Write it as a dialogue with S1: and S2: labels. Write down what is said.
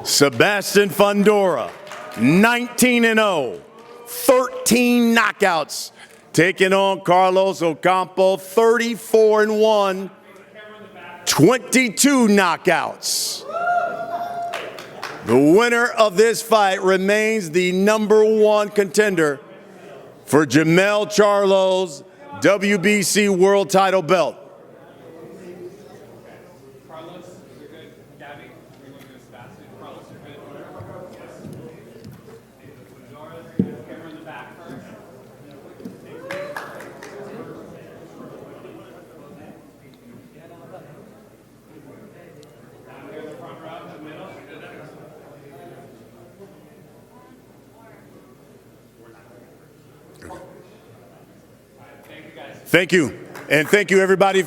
S1: Sebastian Fundora, 19-0, 13 knockouts, taking on Carlos Ocampo, 34-1, 22 knockouts. The winner of this fight remains the #1 contender for Jermell Charlo's WBC World Title belt.
S2: Carlos, you're good. Gabby, we want to go Sebastian. Carlos, you're good. Camera in the back first. Down here in the front row, in the middle. Thank you, guys.
S1: Thank you. And thank you, everybody.